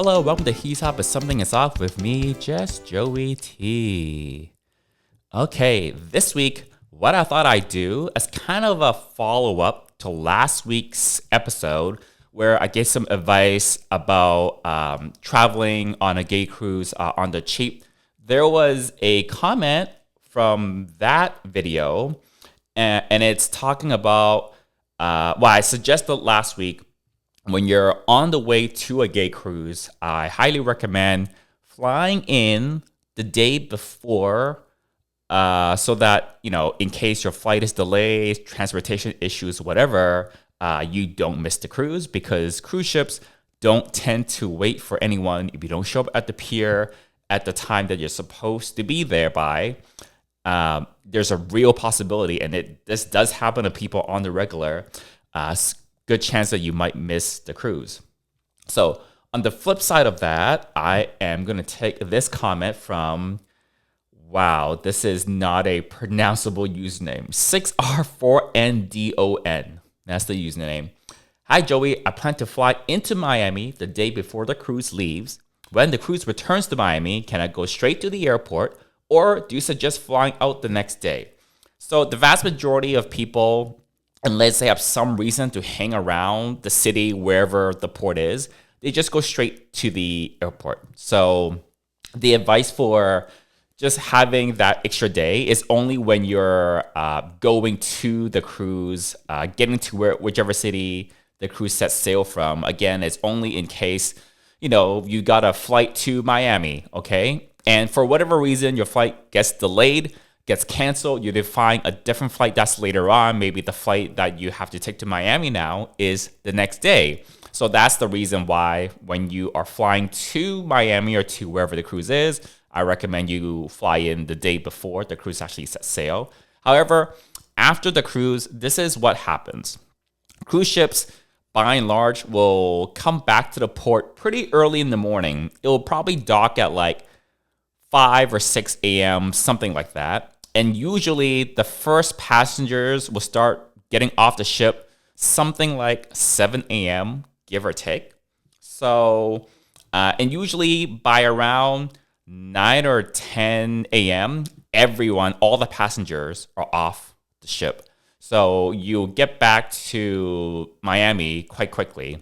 Hello, welcome to He's Hop, but Something is Off with me, just Joey T. Okay, this week, what I thought I'd do as kind of a follow-up to last week's episode where I gave some advice about traveling on a gay cruise on the cheap. There was a comment from that video, and it's talking about, I suggested last week, when you're on the way to a gay cruise, I highly recommend flying in the day before so that, in case your flight is delayed, transportation issues, whatever, you don't miss the cruise, because cruise ships don't tend to wait for anyone. If you don't show up at the pier at the time that you're supposed to be there by, there's a real possibility, and this does happen to people on the regular, good chance that you might miss the cruise. So on the flip side of that, I am going to take this comment from, wow, this is not a pronounceable username, 6R4NDON. That's the username. Hi, Joey. I plan to fly into Miami the day before the cruise leaves. When the cruise returns to Miami, can I go straight to the airport, or do you suggest flying out the next day? So the vast majority of people, unless they have some reason to hang around the city wherever the port is, they just go straight to the airport. So the advice for just having that extra day is only when you're going to the cruise, getting to whichever city the cruise sets sail from. Again, it's only in case, you got a flight to Miami, okay? And for whatever reason, your flight gets delayed, gets canceled, you define a different flight that's later on. Maybe the flight that you have to take to Miami now is the next day. So that's the reason why when you are flying to Miami or to wherever the cruise is, I recommend you fly in the day before the cruise actually sets sail. However, after the cruise, this is what happens. Cruise ships, by and large, will come back to the port pretty early in the morning. It will probably dock at like 5 or 6 a.m., something like that. And usually the first passengers will start getting off the ship something like 7 a.m., give or take. So, and usually by around 9 or 10 a.m., all the passengers are off the ship. So you'll get back to Miami quite quickly.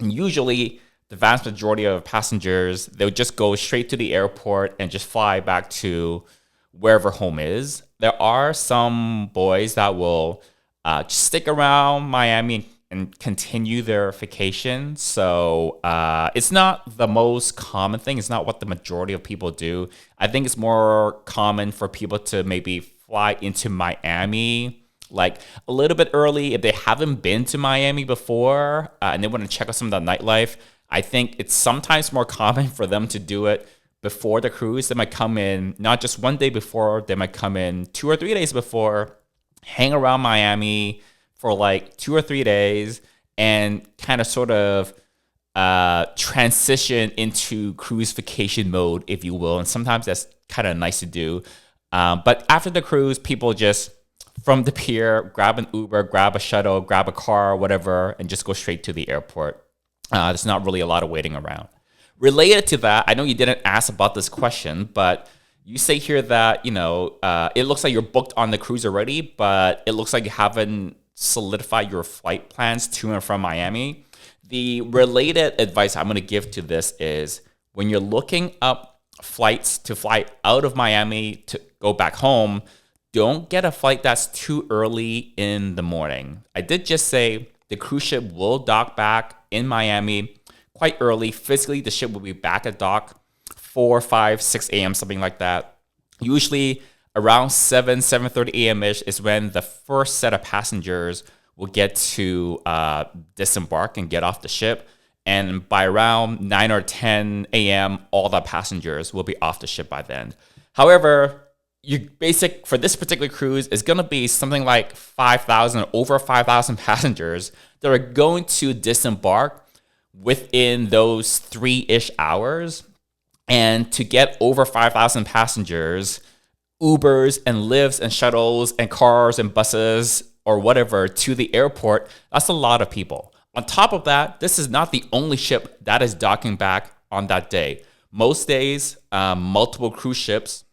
And usually the vast majority of passengers, they'll just go straight to the airport and just fly back to wherever home is. There are some boys that will stick around Miami and continue their vacation. So it's not the most common thing. It's not what the majority of people do. I think it's more common for people to maybe fly into Miami like a little bit early if they haven't been to Miami before and they want to check out some of the nightlife. I think it's sometimes more common for them to do it before the cruise. They might come in not just one day before, they might come in 2 or 3 days before, hang around Miami for like 2 or 3 days, and kind of sort of transition into cruise vacation mode, if you will. And sometimes that's kind of nice to do. But after the cruise, people just, from the pier, grab an Uber, grab a shuttle, grab a car, whatever, and just go straight to the airport. There's not really a lot of waiting around. Related to that, I know you didn't ask about this question, but you say here that, it looks like you're booked on the cruise already, but it looks like you haven't solidified your flight plans to and from Miami. The related advice I'm going to give to this is when you're looking up flights to fly out of Miami to go back home, don't get a flight that's too early in the morning. I did just say the cruise ship will dock back in Miami quite early. Physically, the ship will be back at dock 4, 5, 6 a.m., something like that. Usually around 7:30 a.m.-ish is when the first set of passengers will get to disembark and get off the ship. And by around 9 or 10 a.m., all the passengers will be off the ship by then. However, for this particular cruise is going to be something like 5,000 or over 5,000 passengers that are going to disembark within those 3-ish hours. And to get over 5,000 passengers, Ubers and Lyfts and shuttles and cars and buses or whatever to the airport, that's a lot of people. On top of that, this is not the only ship that is docking back on that day. Most days, multiple cruise ships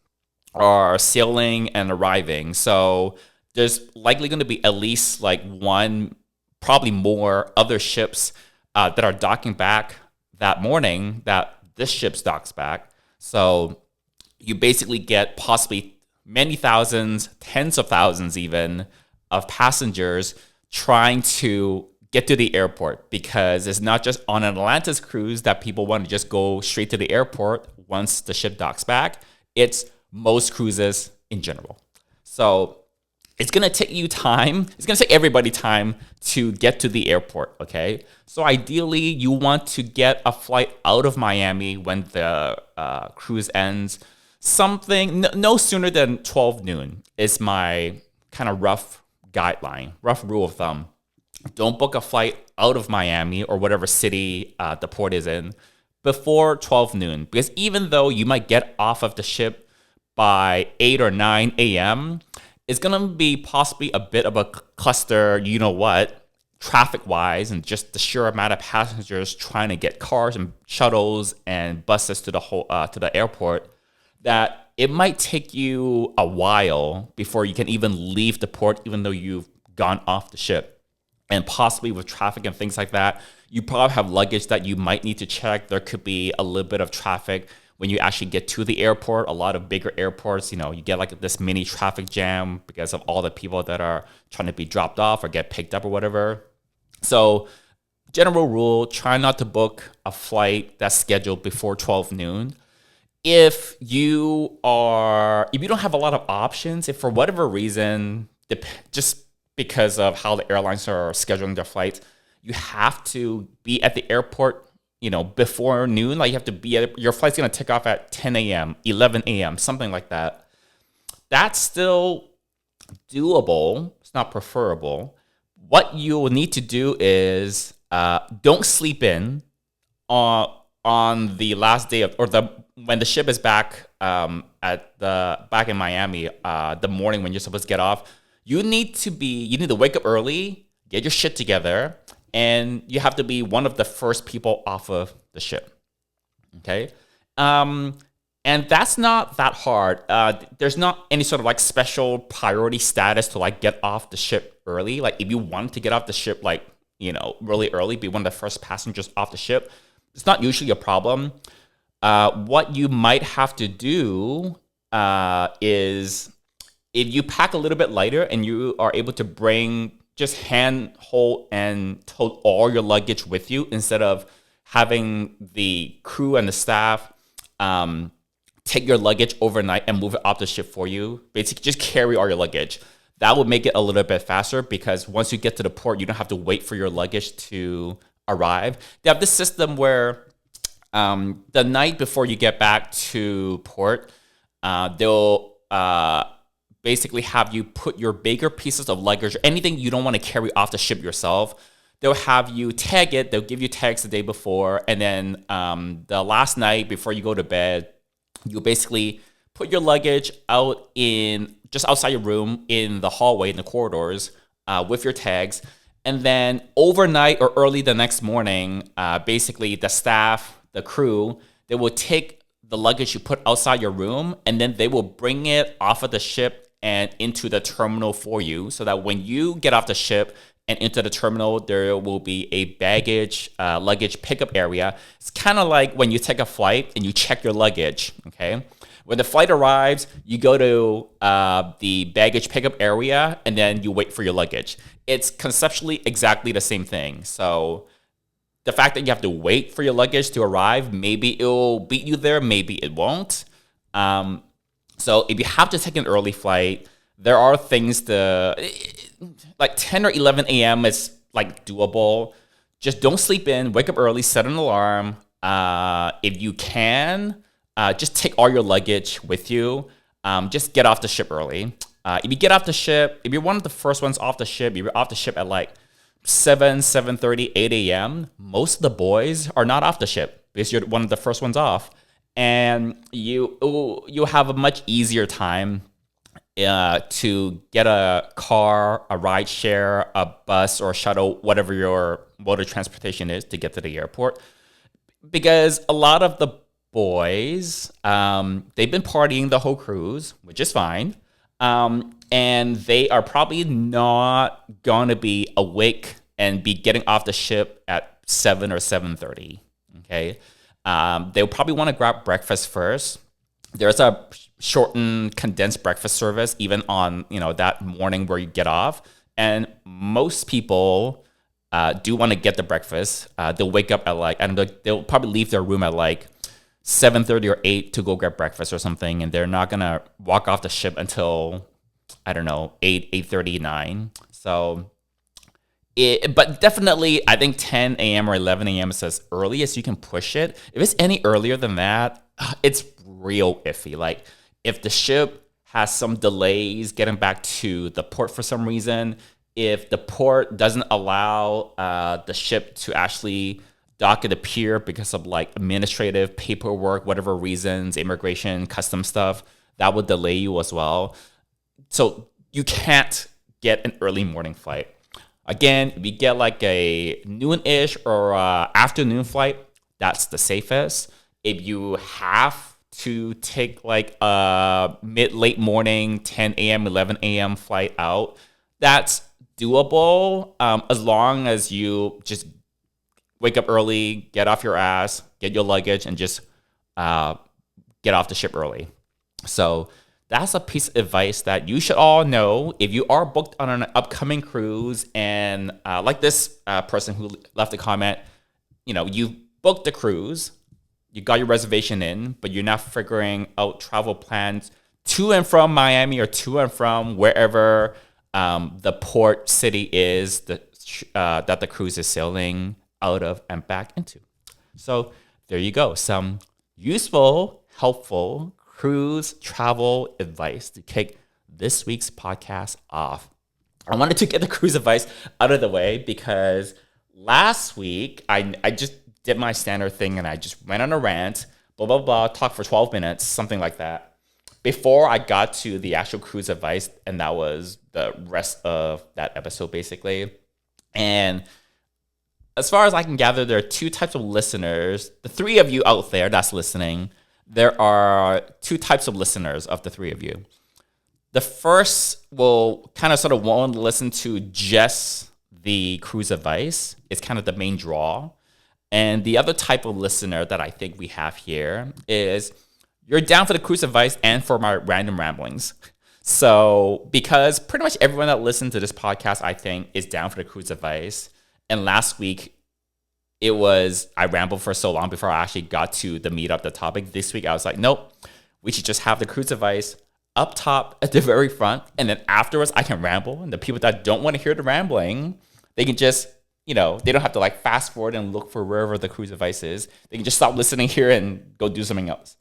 are sailing and arriving. So there's likely going to be at least like one, probably more other ships that are docking back that morning that this ship docks back. So you basically get possibly many thousands, tens of thousands even, of passengers trying to get to the airport, because it's not just on an Atlantis cruise that people want to just go straight to the airport once the ship docks back. It's most cruises in general. So it's going to take you time. It's going to take everybody time to get to the airport, okay? So ideally, you want to get a flight out of Miami when the cruise ends. No sooner than 12 noon is my kind of rough guideline, rough rule of thumb. Don't book a flight out of Miami or whatever city the port is in before 12 noon. Because even though you might get off of the ship by 8 or 9 a.m., it's going to be possibly a bit of a cluster, you know what, traffic-wise, and just the sheer amount of passengers trying to get cars and shuttles and buses to the airport, that it might take you a while before you can even leave the port, even though you've gone off the ship. And possibly with traffic and things like that, you probably have luggage that you might need to check. There could be a little bit of traffic when you actually get to the airport. A lot of bigger airports, you get like this mini traffic jam because of all the people that are trying to be dropped off or get picked up or whatever. So general rule, try not to book a flight that's scheduled before 12 noon. If you don't have a lot of options, if for whatever reason, just because of how the airlines are scheduling their flights, you have to be at the airport, before noon. Like you have to be your flight's going to take off at 10 a.m., 11 a.m., something like that. That's still doable. It's not preferable. What you will need to do is don't sleep in on the last day when the ship is back back in Miami, the morning when you're supposed to get off. You need to wake up early, get your shit together, and you have to be one of the first people off of the ship. Okay? And that's not that hard. There's not any sort of like special priority status to like get off the ship early. Like if you want to get off the ship really early, be one of the first passengers off the ship, it's not usually a problem. What you might have to do is, if you pack a little bit lighter and you are able to bring, just hold and tote all your luggage with you instead of having the crew and the staff take your luggage overnight and move it off the ship for you. Basically, just carry all your luggage. That would make it a little bit faster, because once you get to the port, you don't have to wait for your luggage to arrive. They have this system where the night before you get back to port, they'll basically have you put your bigger pieces of luggage or anything you don't want to carry off the ship yourself. They'll have you tag it. They'll give you tags the day before. And then the last night before you go to bed, you basically put your luggage just outside your room in the hallway, in the corridors, with your tags. And then overnight or early the next morning, basically the staff, the crew, they will take the luggage you put outside your room, and then they will bring it off of the ship and into the terminal for you, so that when you get off the ship and into the terminal, there will be a luggage pickup area. It's kind of like when you take a flight and you check your luggage, okay? When the flight arrives, you go to the baggage pickup area, and then you wait for your luggage. It's conceptually exactly the same thing. So the fact that you have to wait for your luggage to arrive, maybe it'll beat you there, maybe it won't. So if you have to take an early flight, there are things like 10 or 11 a.m. is like doable. Just don't sleep in, wake up early, set an alarm. If you can, just take all your luggage with you. Just get off the ship early. If you get off the ship, if you're one of the first ones off the ship, if you're off the ship at like 7:30, 8 a.m., most of the boys are not off the ship because you're one of the first ones off. And you'll have a much easier time to get a car, a ride share, a bus or a shuttle, whatever your mode of transportation is, to get to the airport. because a lot of the boys, they've been partying the whole cruise, which is fine. And they are probably not going to be awake and be getting off the ship at 7 or 7:30. Okay. They'll probably want to grab breakfast first. There's a shortened, condensed breakfast service, even on, that morning where you get off. And most people do want to get the breakfast. They'll wake up at and they'll probably leave their room at 7:30 or 8 to go get breakfast or something. And they're not going to walk off the ship until, I don't know, 8, 8:30, 9. So, but definitely, I think 10 a.m. or 11 a.m. is as early as you can push it. If it's any earlier than that, it's real iffy. If the ship has some delays getting back to the port for some reason, if the port doesn't allow the ship to actually dock at the pier because of administrative paperwork, whatever reasons, immigration, custom stuff, that would delay you as well. So you can't get an early morning flight. Again, if you get a noon-ish or afternoon flight, that's the safest. If you have to take a late morning, 10 a.m., 11 a.m. flight out, that's doable as long as you just wake up early, get off your ass, get your luggage, and just get off the ship early. So that's a piece of advice that you should all know if you are booked on an upcoming cruise. And like this person who left a comment, you booked the cruise, you got your reservation in, but you're not figuring out travel plans to and from Miami or to and from wherever the port city is that the cruise is sailing out of and back into. So there you go. Some useful, helpful cruise travel advice to kick this week's podcast off. I wanted to get the cruise advice out of the way because last week I just did my standard thing and I just went on a rant, blah, blah, blah, talked for 12 minutes, something like that, before I got to the actual cruise advice, and that was the rest of that episode basically. And as far as I can gather, there are two types of listeners. The three of you out there that's listening, there are two types of listeners of the three of you. The first will kind of sort of want to listen to just the cruise advice. It's kind of the main draw. And the other type of listener that I think we have here is you're down for the cruise advice and for my random ramblings. So because pretty much everyone that listens to this podcast, I think, is down for the cruise advice. And last week, I rambled for so long before I actually got to the meat of the topic. This week, I was like, nope, we should just have the cruise advice up top at the very front. And then afterwards, I can ramble. And the people that don't want to hear the rambling, they can just, they don't have to fast forward and look for wherever the cruise advice is. They can just stop listening here and go do something else.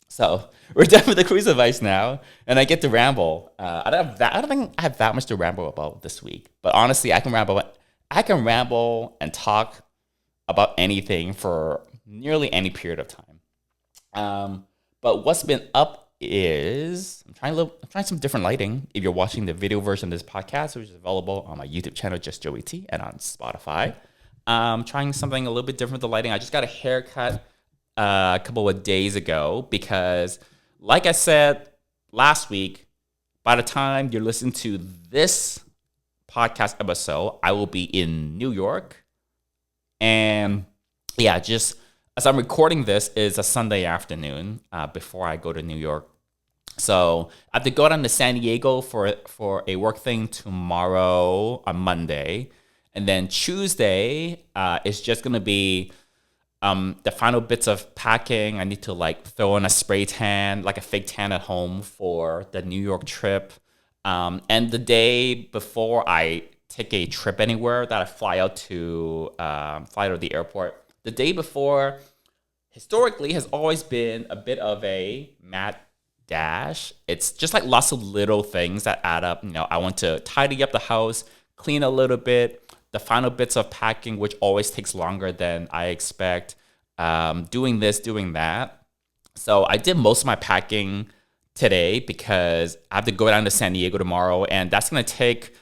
So we're done with the cruise advice now, and I get to ramble. I don't think I have that much to ramble about this week. But honestly, I can ramble and talk about anything for nearly any period of time. But what's been up is I'm trying some different lighting. If you're watching the video version of this podcast, which is available on my YouTube channel, Just Joey T, and on Spotify, trying something a little bit different with the lighting. I just got a haircut a couple of days ago because, like I said last week, by the time you're listening to this podcast episode, I will be in New York. And yeah, just as I'm recording this is a Sunday afternoon before I go to New York. So I have to go down to San Diego for a work thing tomorrow on Monday. And then Tuesday is just going to be the final bits of packing. I need to throw in a spray tan, a fake tan at home for the New York trip. And the day before I take a trip anywhere that I fly out to the airport, the day before historically has always been a bit of a mad dash. It's just lots of little things that add up. I want to tidy up the house, clean a little bit, the final bits of packing, which always takes longer than I expect, doing this, doing that. So I did most of my packing today because I have to go down to San Diego tomorrow, and that's going to take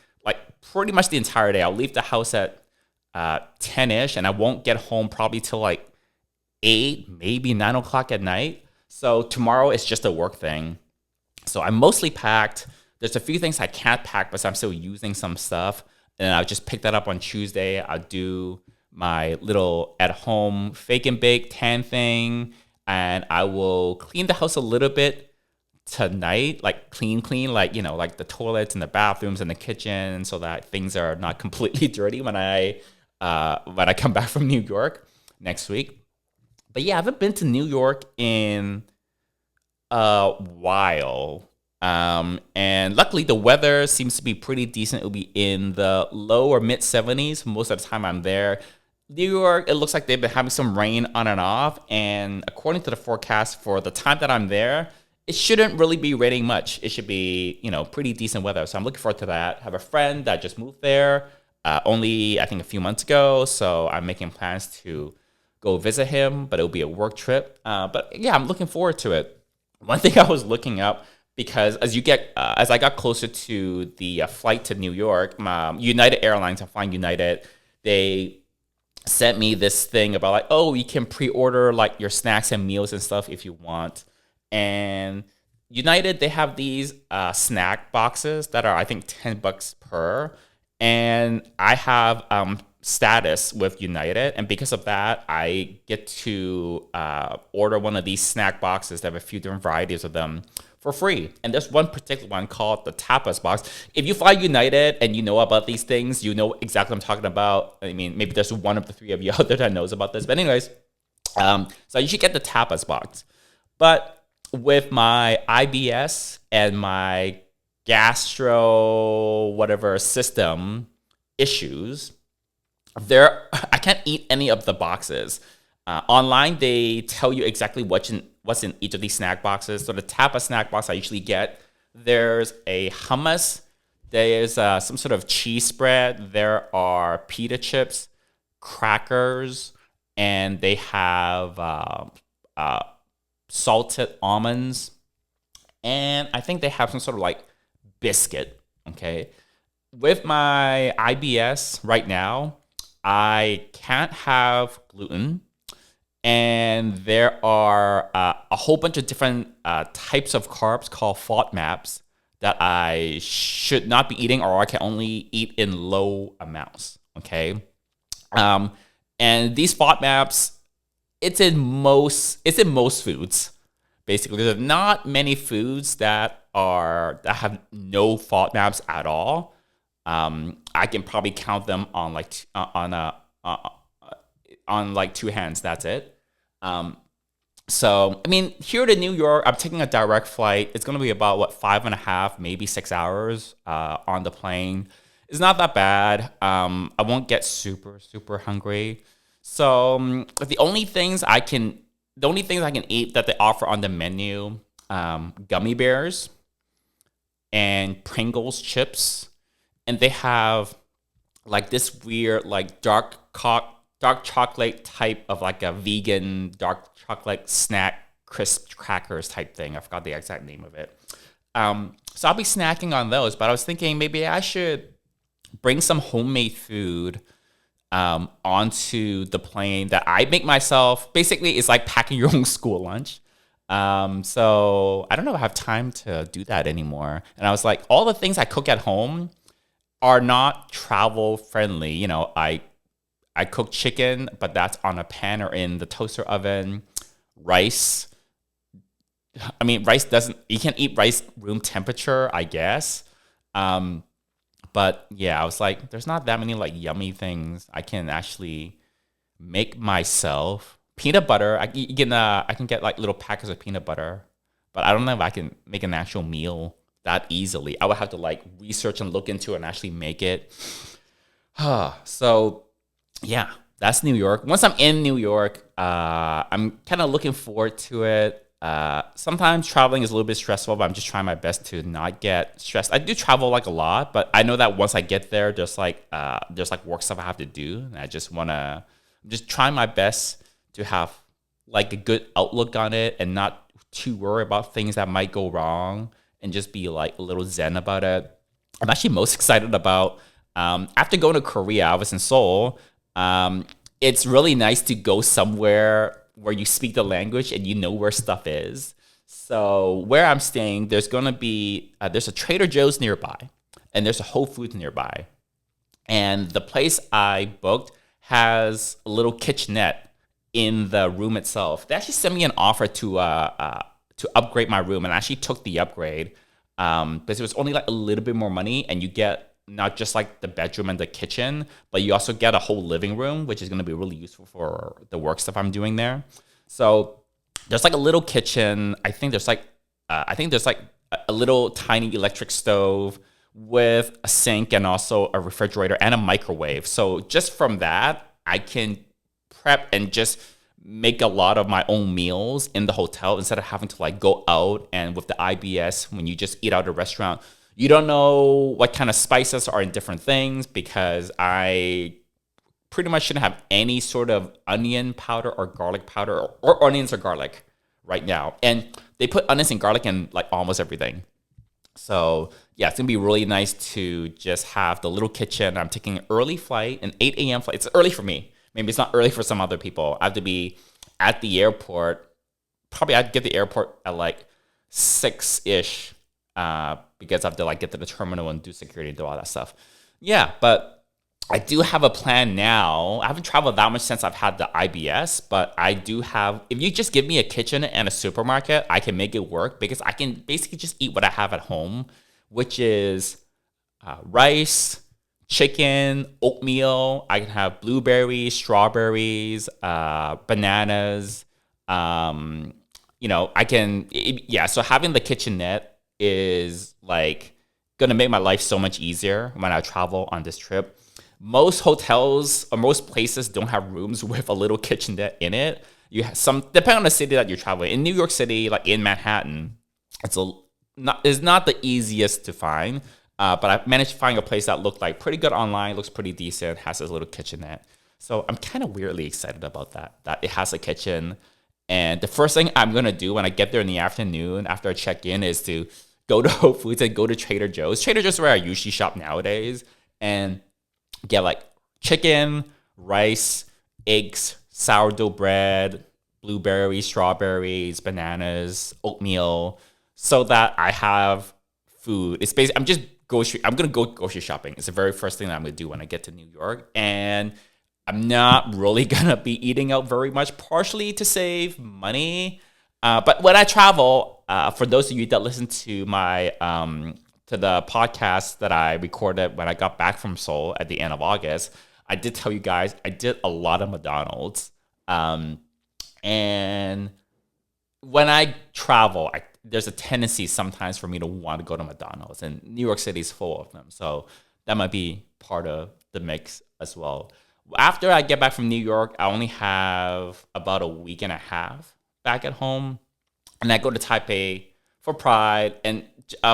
pretty much the entire day. I'll leave the house at 10-ish, and I won't get home probably till 8, maybe 9 o'clock at night. So tomorrow is just a work thing. So I'm mostly packed. There's a few things I can't pack, but I'm still using some stuff. And I'll just pick that up on Tuesday. I'll do my little at-home fake and bake tan thing, and I will clean the house a little bit tonight, like clean, like like the toilets and the bathrooms and the kitchen, so that things are not completely dirty when I come back from New York next week. But yeah, I haven't been to New York in a while. And luckily, the weather seems to be pretty decent. It'll be in the low or mid 70s most of the time I'm there. New York, it looks like they've been having some rain on and off. And according to the forecast for the time that I'm there, it shouldn't really be raining much. It should be, pretty decent weather. So I'm looking forward to that. I have a friend that just moved there only, I think, a few months ago. So I'm making plans to go visit him, but it'll be a work trip. But yeah, I'm looking forward to it. One thing I was looking up, because as I got closer to the flight to New York, United Airlines, I'm flying United, they sent me this thing about like, oh, you can pre-order like your snacks and meals and stuff if you want. And United, they have these snack boxes that are, I think, $10 per. And I have status with United, and because of that, I get to order one of these snack boxes. They have a few different varieties of them for free. And there's one particular one called the tapas box. If you fly United and you know about these things, you know exactly what I'm talking about. I mean, maybe there's one of the three of you out there that knows about this. But anyways, so you should get the tapas box. But with my IBS and my gastro whatever system issues, I can't eat any of the boxes. Online, they tell you exactly what's in each of these snack boxes. So the tapa snack box I usually get, there's a hummus, there's some sort of cheese spread, there are pita chips, crackers, and they have salted almonds, and I think they have some sort of like biscuit. Okay, with my IBS right now, I can't have gluten, and there are a whole bunch of different types of carbs called FODMAPs that I should not be eating, or I can only eat in low amounts. Okay, and these FODMAPs, it's in most foods. Basically, there's not many foods that have no FODMAPs at all. I can probably count them on like two hands. That's it. So I mean, here to New York, I'm taking a direct flight. It's going to be about 5.5, maybe 6 hours on the plane. It's not that bad. I won't get super hungry. So the only things I can eat that they offer on the menu, gummy bears and Pringles chips. And they have like this weird like dark chocolate type of like a vegan dark chocolate snack crisp crackers type thing. I forgot the exact name of it. So I'll be snacking on those, but I was thinking maybe I should bring some homemade food onto the plane that I make myself. Basically, it's like packing your own school lunch. So I don't know if I have time to do that anymore. And I was like, all the things I cook at home are not travel friendly. I cook chicken, but that's on a pan or in the toaster oven. Rice. I mean, you can't eat rice room temperature, I guess. But yeah, I was like, there's not that many like yummy things I can actually make myself. Peanut butter, I can get like little packets of peanut butter, but I don't know if I can make an actual meal that easily. I would have to like research and look into it and actually make it. So yeah, that's New York. Once I'm in New York, I'm kind of looking forward to it. Sometimes traveling is a little bit stressful, but I'm just trying my best to not get stressed. I do travel like a lot, but I know that once I get there, there's like work stuff I have to do, and I'm just trying my best to have like a good outlook on it and not too worry about things that might go wrong, and just be like a little zen about it. I'm actually most excited about after going to Korea. I was in Seoul. It's really nice to go somewhere where you speak the language and you know where stuff is. So where I'm staying, there's gonna be there's a Trader Joe's nearby, and there's a Whole Foods nearby, and the place I booked has a little kitchenette in the room itself. They actually sent me an offer to upgrade my room, and I actually took the upgrade because it was only like a little bit more money, and you get not just like the bedroom and the kitchen, but you also get a whole living room, which is going to be really useful for the work stuff I'm doing there. So there's like a little kitchen. I think there's like a little tiny electric stove with a sink and also a refrigerator and a microwave. So just from that, I can prep and just make a lot of my own meals in the hotel instead of having to like go out. And with the IBS, when you just eat out at a restaurant, you don't know what kind of spices are in different things, because I pretty much shouldn't have any sort of onion powder or garlic powder, or onions or garlic right now. And they put onions and garlic in like almost everything. So yeah, it's gonna be really nice to just have the little kitchen. I'm taking an early flight, an 8 a.m. flight. It's early for me. Maybe it's not early for some other people. I have to be at the airport. Probably I'd get the airport at like 6-ish because I have to like get to the terminal and do security and do all that stuff. Yeah, but I do have a plan now. I haven't traveled that much since I've had the IBS, but I do have, if you just give me a kitchen and a supermarket, I can make it work, because I can basically just eat what I have at home, which is rice, chicken, oatmeal. I can have blueberries, strawberries, bananas. I can, so having the kitchenette is like gonna make my life so much easier when I travel on this trip. Most hotels or most places don't have rooms with a little kitchenette in it. You have some, depending on the city that you're traveling. In New York City, like in Manhattan, it's not the easiest to find. But I managed to find a place that looked like pretty good online, looks pretty decent, has this little kitchenette. So I'm kind of weirdly excited about that it has a kitchen. And the first thing I'm gonna do when I get there in the afternoon after I check in is to go to Whole Foods and go to Trader Joe's. Trader Joe's is where I usually shop nowadays, and get like chicken, rice, eggs, sourdough bread, blueberries, strawberries, bananas, oatmeal, so that I have food. It's basically I'm gonna go grocery shopping. It's the very first thing that I'm gonna do when I get to New York, and I'm not really gonna be eating out very much, partially to save money. But when I travel, for those of you that listen to my to the podcast that I recorded when I got back from Seoul at the end of August, I did tell you guys I did a lot of McDonald's. And when I travel, there's a tendency sometimes for me to want to go to McDonald's, and New York City is full of them. So that might be part of the mix as well. After I get back from New York, I only have about a week and a half back at home, and I go to Taipei for Pride. And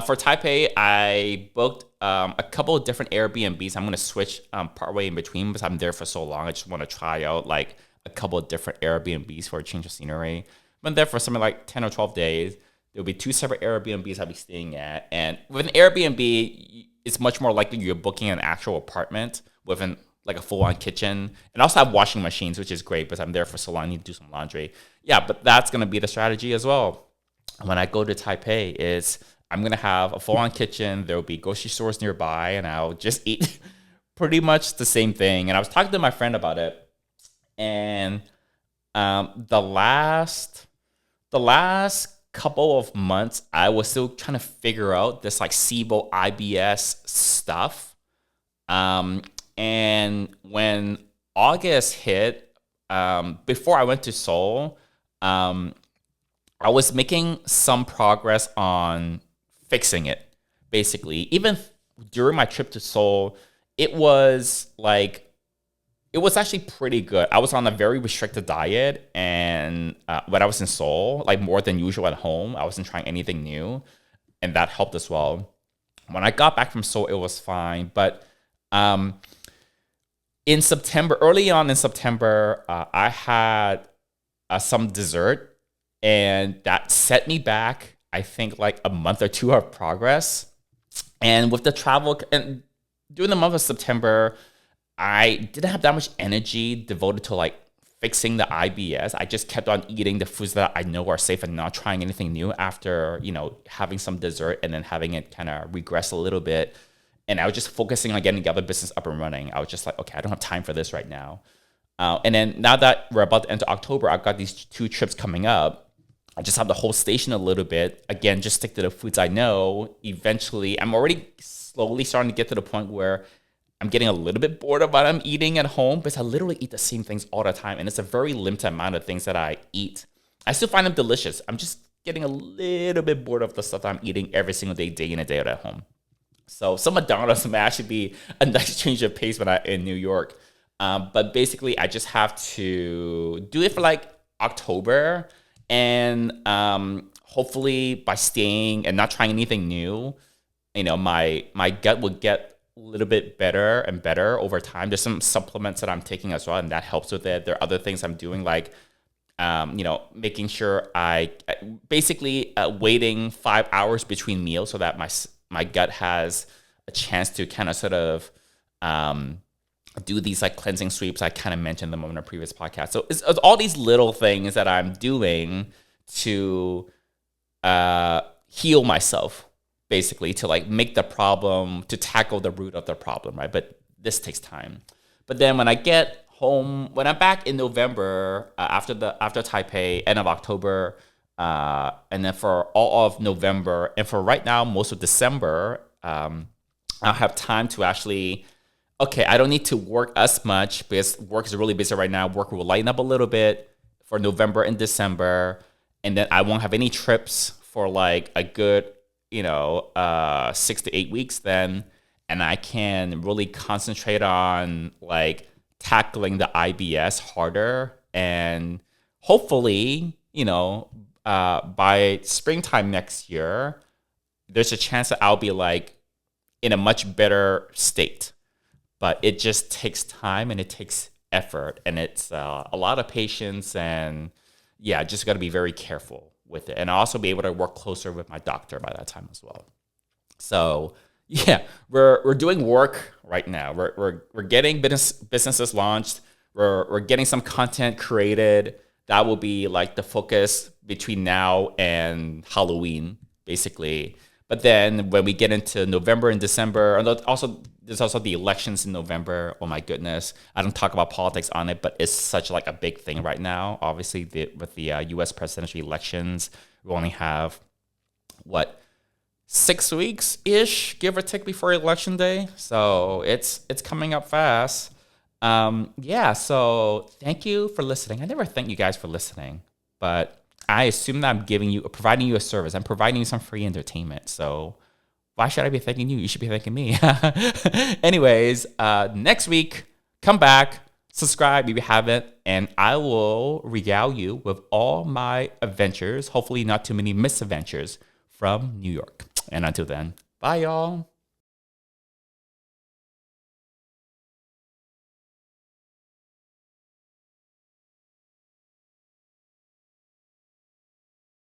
for Taipei, I booked a couple of different Airbnbs. I'm going to switch partway in between because I'm there for so long. I just want to try out like a couple of different Airbnbs for a change of scenery. Been there for something like 10 or 12 days. There'll be 2 separate Airbnbs I'll be staying at. And with an Airbnb, it's much more likely you're booking an actual apartment with like a full-on kitchen. And I also have washing machines, which is great because I'm there for so long. I need to do some laundry. Yeah, but that's going to be the strategy as well. When I go to Taipei, I'm going to have a full-on kitchen. There will be grocery stores nearby, and I'll just eat pretty much the same thing. And I was talking to my friend about it. And the last couple of months, I was still trying to figure out this like SIBO IBS stuff. And when August hit, before I went to Seoul, I was making some progress on fixing it. Basically, even during my trip to Seoul, it was actually pretty good. I was on a very restricted diet, and when I was in Seoul, like more than usual at home, I wasn't trying anything new, and that helped as well. When I got back from Seoul, it was fine. But in September, early on in September, I had some dessert, and that set me back, I think, like a month or two of progress. And with the travel, and during the month of September, I didn't have that much energy devoted to like fixing the IBS. I just kept on eating the foods that I know are safe and not trying anything new after, having some dessert and then having it kind of regress a little bit. And I was just focusing on getting the other business up and running. I was just like, okay, I don't have time for this right now. And then now that we're about to enter October, I've got these 2 trips coming up. I just have to hold station a little bit. Again, just stick to the foods I know. Eventually, I'm already slowly starting to get to the point where I'm getting a little bit bored of what I'm eating at home because I literally eat the same things all the time. And it's a very limited amount of things that I eat. I still find them delicious. I'm just getting a little bit bored of the stuff that I'm eating every single day, day in and day out at home. So some McDonald's may actually be a nice change of pace when I'm in New York. But basically, I just have to do it for like October. And hopefully by staying and not trying anything new, my gut will get a little bit better and better over time. There's some supplements that I'm taking as well, and that helps with it. There are other things I'm doing like, making sure I basically waiting 5 hours between meals so that my gut has a chance to kind of sort of do these like cleansing sweeps. I kind of mentioned them on a previous podcast. So it's all these little things that I'm doing to heal myself, basically, to like make the problem, to tackle the root of the problem, right? But this takes time. But then when I get home, when I'm back in November, after Taipei, end of October, and then for all of November, and for right now, most of December, I'll have time to actually, okay, I don't need to work as much because work is really busy right now. Work will lighten up a little bit for November and December. And then I won't have any trips for like a good, 6 to 8 weeks then. And I can really concentrate on like tackling the IBS harder. And hopefully, by springtime next year, there's a chance that I'll be like in a much better state. But it just takes time and it takes effort, and it's a lot of patience, and just got to be very careful with it, and I'll also be able to work closer with my doctor by that time as well. So we're doing work right now. We're getting businesses launched. We're getting some content created. That will be like the focus between now and Halloween, basically. But then when we get into November and December, and there's also the elections in November. Oh my goodness. I don't talk about politics on it, but it's such like a big thing right now. Obviously, with the U.S. presidential elections, we only have, 6 weeks-ish, give or take, before Election Day. So it's coming up fast. So thank you for listening. I never thank you guys for listening, but I assume that I'm providing you a service. I'm providing you some free entertainment. So why should I be thanking you? You should be thanking me. Anyways, next week, come back, subscribe if you haven't, and I will regale you with all my adventures, hopefully not too many misadventures from New York. And until then, bye y'all.